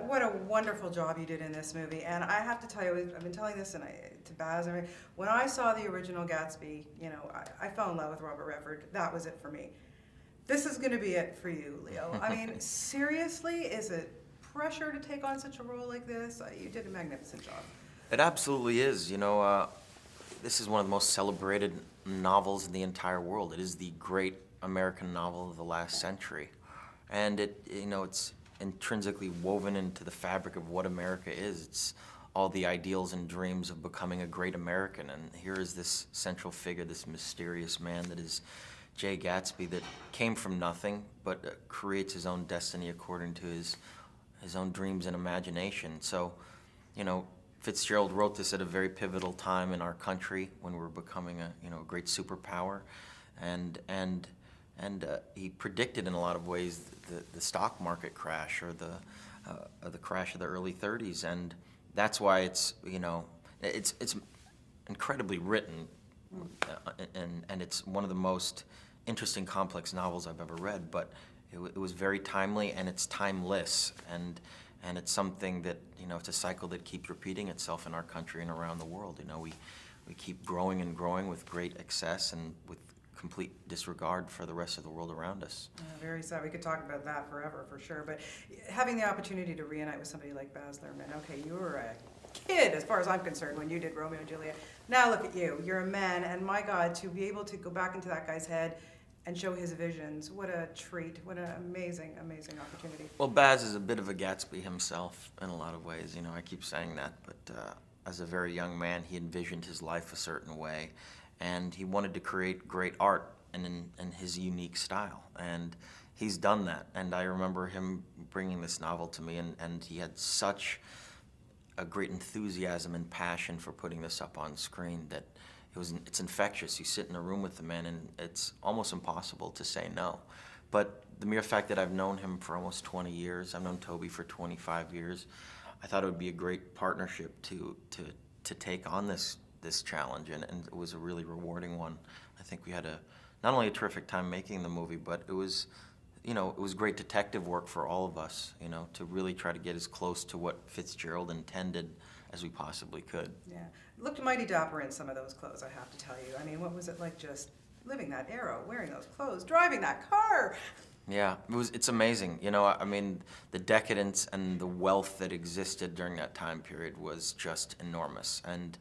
What a wonderful job you did in this movie, and I have to tell you, I've been telling this to Baz. When I saw the original Gatsby, I fell in love with Robert Redford. That was it for me. This is going to be it for you, Leo. I mean, seriously, is it pressure to take on such a role like this? You did a magnificent job. It absolutely is. This is one of the most celebrated novels in the entire world. It is the great American novel of the last century. And it's intrinsically woven into the fabric of what America is. It's all the ideals and dreams of becoming a great American. And here is this central figure, this mysterious man that is Jay Gatsby, that came from nothing, but creates his own destiny according to his own dreams and imagination. So, Fitzgerald wrote this at a very pivotal time in our country when we were becoming a great superpower, and he predicted in a lot of ways the stock market crash or the crash of the early '30s, and that's why it's incredibly written, and it's one of the most interesting, complex novels I've ever read. But it was very timely, and it's timeless, and it's something that it's a cycle that keeps repeating itself in our country and around the world. We keep growing and growing with great excess and with complete disregard for the rest of the world around us. Very sad. We could talk about that forever, for sure. But having the opportunity to reunite with somebody like Baz Luhrmann, okay, you were a kid, as far as I'm concerned, when you did Romeo and Juliet. Now look at you. You're a man, and my God, to be able to go back into that guy's head and show his visions, what a treat. What an amazing, amazing opportunity. Well, Baz is a bit of a Gatsby himself in a lot of ways. I keep saying that, but as a very young man, he envisioned his life a certain way, and he wanted to create great art in his unique style, and he's done that. And I remember him bringing this novel to me, and he had such a great enthusiasm and passion for putting this up on screen that it's infectious. You sit in a room with the man, and it's almost impossible to say no. But the mere fact that I've known him for almost 20 years, I've known Toby for 25 years, I thought it would be a great partnership to take on this challenge, and it was a really rewarding one. I think we had not only a terrific time making the movie, but it was great detective work for all of us, to really try to get as close to what Fitzgerald intended as we possibly could. Yeah. Looked mighty dapper in some of those clothes, I have to tell you. I mean, what was it like just living that era, wearing those clothes, driving that car? Yeah, it's amazing. I mean, the decadence and the wealth that existed during that time period was just enormous. And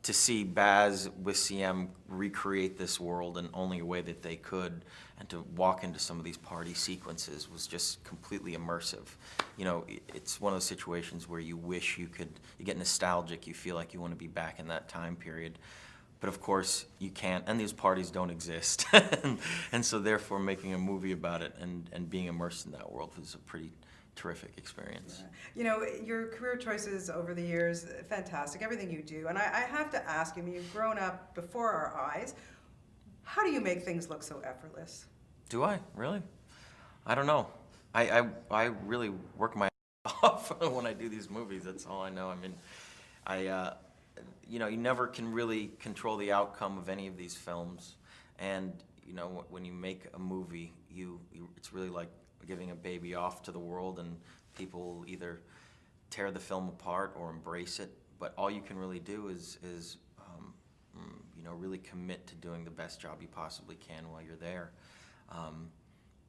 to see Baz with CM recreate this world in only a way that they could, and to walk into some of these party sequences was just completely immersive. It's one of those situations where you wish you get nostalgic, you feel like you want to be back in that time period. But of course, you can't, and these parties don't exist. and so therefore, making a movie about it and being immersed in that world was a pretty terrific experience. Yeah. Your career choices over the years, fantastic, everything you do. And I have to ask you, you've grown up before our eyes. How do you make things look so effortless? Do I? Really? I don't know. I really work my off when I do these movies. That's all I know. I mean, you never can really control the outcome of any of these films. And, when you make a movie, it's really like giving a baby off to the world, and people either tear the film apart or embrace it. But all you can really do is really commit to doing the best job you possibly can while you're there.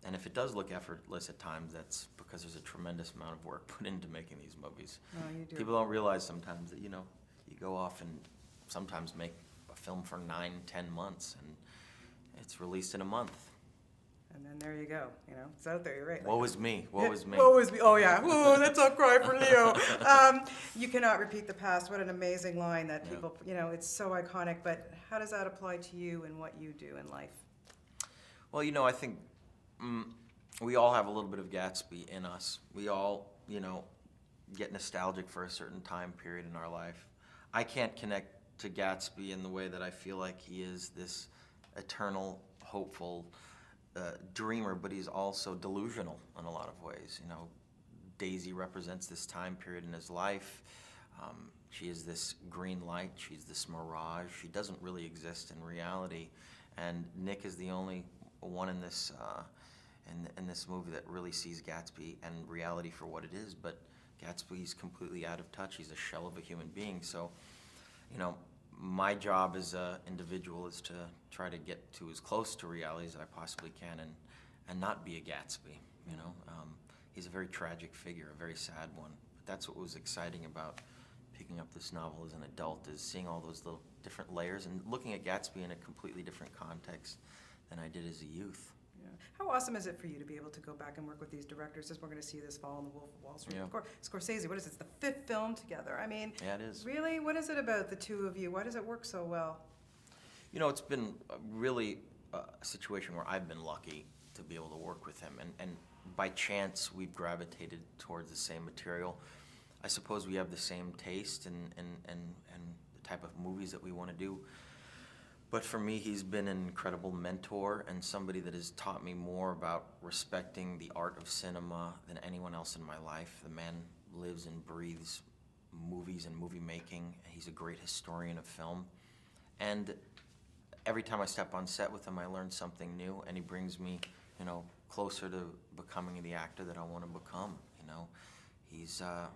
And if it does look effortless at times, that's because there's a tremendous amount of work put into making these movies. No, you do. People don't realize sometimes that, you go off and sometimes make a film for 9-10 months, and it's released in a month. And then there you go, it's out there, you're right. Woe is me, woe is me. Woe is me, oh yeah, ooh, let's all cry for Leo. You cannot repeat the past, what an amazing line that people, it's so iconic, but how does that apply to you and what you do in life? Well, I think we all have a little bit of Gatsby in us. We all, get nostalgic for a certain time period in our life. I can't connect to Gatsby in the way that I feel like he is this eternal, hopeful dreamer, but he's also delusional in a lot of ways. Daisy represents this time period in his life. She is this green light. She's this mirage. She doesn't really exist in reality. And Nick is the only one in this in this movie that really sees Gatsby and reality for what it is, but Gatsby's completely out of touch. He's a shell of a human being. So, you know, my job as an individual is to try to get to as close to reality as I possibly can and not be a Gatsby, you know. He's a very tragic figure, a very sad one. But that's what was exciting about picking up this novel as an adult, is seeing all those little different layers and looking at Gatsby in a completely different context than I did as a youth. Yeah. How awesome is it for you to be able to go back and work with these directors, as we're going to see this fall in The Wolf of Wall Street? Yeah. Of course, Scorsese, what is it? It's the 5th film together. I mean, Yeah, it is. Really? What is it about the two of you? Why does it work so well? You know, it's been really a situation where I've been lucky to be able to work with him, and by chance we've gravitated towards the same material. I suppose we have the same taste and the type of movies that we want to do. But for me, he's been an incredible mentor and somebody that has taught me more about respecting the art of cinema than anyone else in my life. The man lives and breathes movies and movie making. He's a great historian of film. And every time I step on set with him, I learn something new, and he brings me, you know, closer to becoming the actor that I want to become. You know, he's a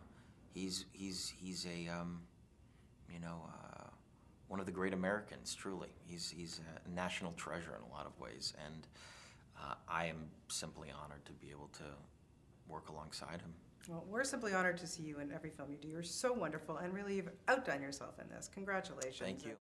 one of the great Americans. Truly, he's a national treasure in a lot of ways, and I am simply honored to be able to work alongside him. Well, we're simply honored to see you in every film you do. You're so wonderful, and really you've outdone yourself in this. Congratulations. Thank you.